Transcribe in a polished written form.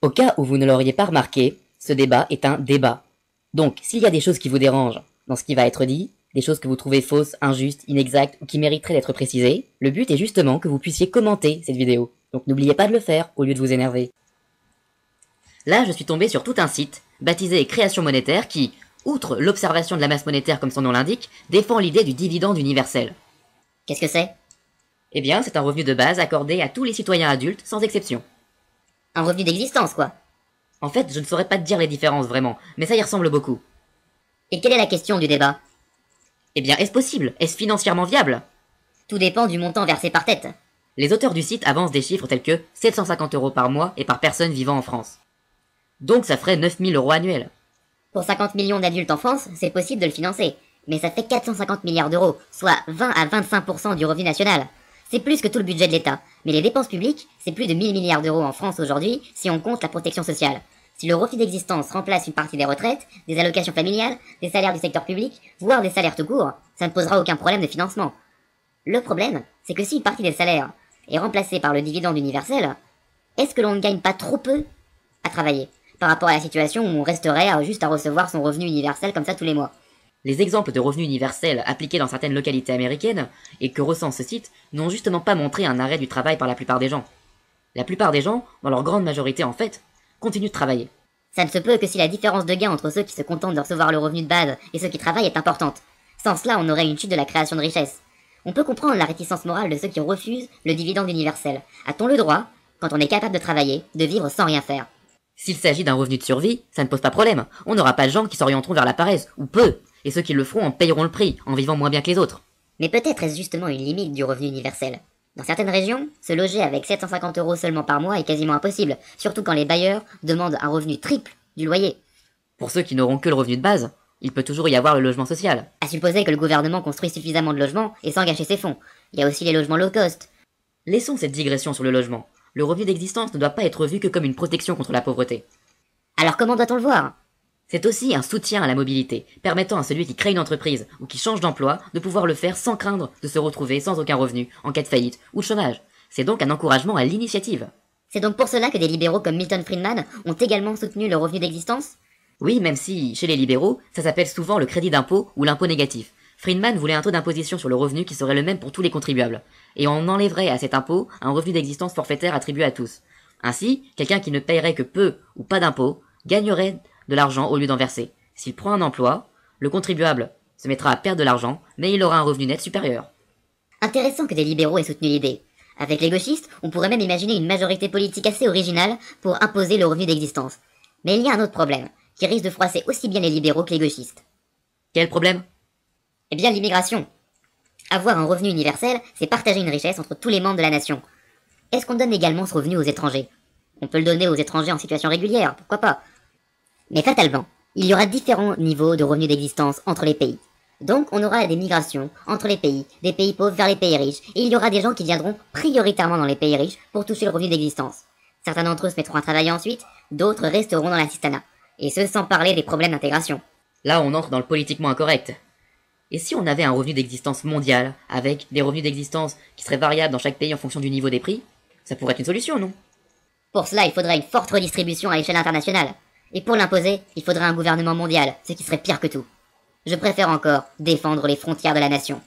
Au cas où vous ne l'auriez pas remarqué, ce débat est un débat. Donc, s'il y a des choses qui vous dérangent dans ce qui va être dit, des choses que vous trouvez fausses, injustes, inexactes ou qui mériteraient d'être précisées, le but est justement que vous puissiez commenter cette vidéo. Donc n'oubliez pas de le faire au lieu de vous énerver. Là, je suis tombé sur tout un site, baptisé Création monétaire, qui, outre l'observation de la masse monétaire comme son nom l'indique, défend l'idée du dividende universel. Qu'est-ce que c'est? Eh bien, c'est un revenu de base accordé à tous les citoyens adultes, sans exception. Un revenu d'existence, quoi. En fait, je ne saurais pas te dire les différences vraiment, mais ça y ressemble beaucoup. Et quelle est la question du débat? Eh bien, est-ce possible? Est-ce financièrement viable? Tout dépend du montant versé par tête. Les auteurs du site avancent des chiffres tels que 750 € par mois et par personne vivant en France. Donc ça ferait 9000 € annuels. Pour 50 millions d'adultes en France, c'est possible de le financer. Mais ça fait 450 milliards d'euros, soit 20 à 25% du revenu national. C'est plus que tout le budget de l'État. Mais les dépenses publiques, c'est plus de 1000 milliards d'euros en France aujourd'hui, si on compte la protection sociale. Si le revenu d'existence remplace une partie des retraites, des allocations familiales, des salaires du secteur public, voire des salaires tout court, ça ne posera aucun problème de financement. Le problème, c'est que si une partie des salaires est remplacée par le dividende universel, est-ce que l'on ne gagne pas trop peu à travailler, par rapport à la situation où on resterait juste à recevoir son revenu universel comme ça tous les mois? Les exemples de revenus universels appliqués dans certaines localités américaines, et que recense ce site, n'ont justement pas montré un arrêt du travail par la plupart des gens. La plupart des gens, dans leur grande majorité en fait, continuent de travailler. Ça ne se peut que si la différence de gain entre ceux qui se contentent de recevoir le revenu de base et ceux qui travaillent est importante. Sans cela, on aurait une chute de la création de richesse. On peut comprendre la réticence morale de ceux qui refusent le dividende universel. A-t-on le droit, quand on est capable de travailler, de vivre sans rien faire? S'il s'agit d'un revenu de survie, ça ne pose pas problème. On n'aura pas de gens qui s'orienteront vers la paresse, ou peu, et ceux qui le feront en payeront le prix, en vivant moins bien que les autres. Mais peut-être est-ce justement une limite du revenu universel. Dans certaines régions, se loger avec 750 € seulement par mois est quasiment impossible, surtout quand les bailleurs demandent un revenu triple du loyer. Pour ceux qui n'auront que le revenu de base, il peut toujours y avoir le logement social. À supposer que le gouvernement construit suffisamment de logements et sans gâcher ses fonds. Il y a aussi les logements low cost. Laissons cette digression sur le logement. Le revenu d'existence ne doit pas être vu que comme une protection contre la pauvreté. Alors comment doit-on le voir? C'est aussi un soutien à la mobilité, permettant à celui qui crée une entreprise ou qui change d'emploi de pouvoir le faire sans craindre de se retrouver sans aucun revenu, en cas de faillite ou de chômage. C'est donc un encouragement à l'initiative. C'est donc pour cela que des libéraux comme Milton Friedman ont également soutenu le revenu d'existence? Oui, même si, chez les libéraux, ça s'appelle souvent le crédit d'impôt ou l'impôt négatif. Friedman voulait un taux d'imposition sur le revenu qui serait le même pour tous les contribuables, et on enlèverait à cet impôt un revenu d'existence forfaitaire attribué à tous. Ainsi, quelqu'un qui ne paierait que peu ou pas d'impôts gagnerait de l'argent au lieu d'en verser. S'il prend un emploi, le contribuable se mettra à perdre de l'argent, mais il aura un revenu net supérieur. Intéressant que des libéraux aient soutenu l'idée. Avec les gauchistes, on pourrait même imaginer une majorité politique assez originale pour imposer le revenu d'existence. Mais il y a un autre problème, qui risque de froisser aussi bien les libéraux que les gauchistes. Quel problème? Eh bien l'immigration. Avoir un revenu universel, c'est partager une richesse entre tous les membres de la nation. Est-ce qu'on donne également ce revenu aux étrangers? On peut le donner aux étrangers en situation régulière, pourquoi pas? Mais fatalement, il y aura différents niveaux de revenus d'existence entre les pays. Donc on aura des migrations entre les pays, des pays pauvres vers les pays riches, et il y aura des gens qui viendront prioritairement dans les pays riches pour toucher le revenu d'existence. Certains d'entre eux se mettront à travailler ensuite, d'autres resteront dans l'assistanat. Et ce sans parler des problèmes d'intégration. Là on entre dans le politiquement incorrect. Et si on avait un revenu d'existence mondial, avec des revenus d'existence qui seraient variables dans chaque pays en fonction du niveau des prix, ça pourrait être une solution, non? Pour cela, il faudrait une forte redistribution à l'échelle internationale. Et pour l'imposer, il faudrait un gouvernement mondial, ce qui serait pire que tout. Je préfère encore défendre les frontières de la nation.